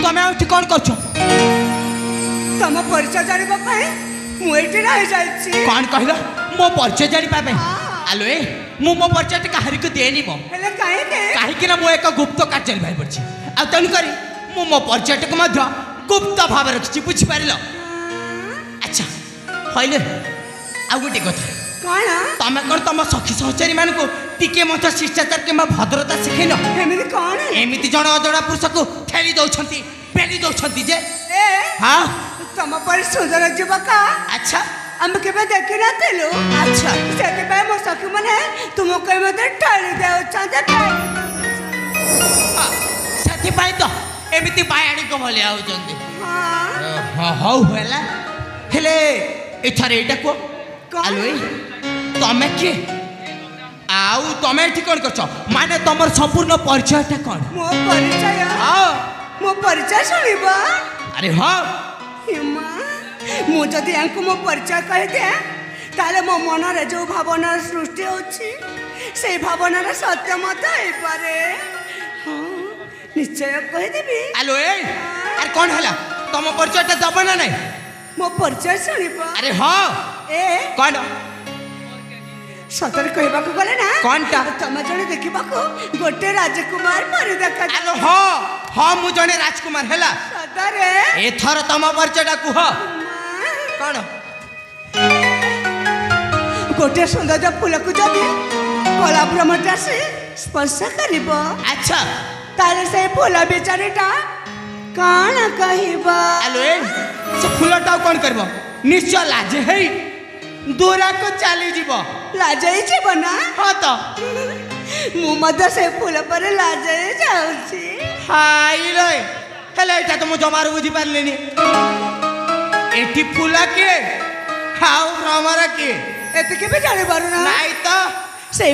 तमे एठी कोन करछ तम परिचय जानिबा पई मु एठी रहि जाइछि कोन कहला मो परिचय जानि पाबे आलो ए मो परिचय काहरी को देनी मो हेले काहे कि ना मो एक गुप्त कार्य भाई पड़छि आ तन करी मो परिचय को मध्य गुप्त भाव रखछि बुझि पारिलो अच्छा हइले आ गुटे कथा कोन तमे कोन तम सखी सहचरी मान को टिके मत शिष्टाचार केमा भद्रता सिखैनो एमिति कोन एमिति जण अजणा पुरुष को ठेली दउछंती पेली दउछंती जे ए हां तम पर सुंदर युवका अच्छा हम केबे देखि ना तेलो अच्छा सेते पे मो सखी मने तुम कई मते ठाली देउ छते साथी पाई तो एमिति बायाडी को भले आउचंती हां हौ होला हेले एथारे एटा को आलोई तमे के आउ तमे एठी कोन करछ माने तमर संपूर्ण परिचयटा कोन मो परिचय सुनिबा अरे हां हिमा मु जदि आंको मो परिचय कहि दे ताले मो मन रे जो भावना सृष्टि होछि से भावना रे सत्य मत हे पारे हां निश्चय कहि देबी आलो ए अरे कोन हला तम परिचयटा दब ना नै मो परिचय सुनिबा अरे हां ए कोन सतर कहबा को गले ना कोनटा तम जने देखिबा को गोटे राजकुमार पर देखा आलो हां हां मु जने राजकुमार हला सतर एथर तम परिचयटा कुह कोन गोटे सुंदर फूल को जदि कला भ्रमटा से स्पर्श करिबो अच्छा ताले से फूल बेचारीटा काण कहिबा आलो ए से फूलटा कोन करबो निश्चय लाजे हेई दूरा को चली जीवो लाजई जीवो ना हां तो मु मध्य से फूल पर लाजई जाउछी हाई रे हेले एटा तो मु जमार बुझी पारलेनी एठी फूला के हाउ भ्रमर के एते के भी जाने बारू ना नाही तो से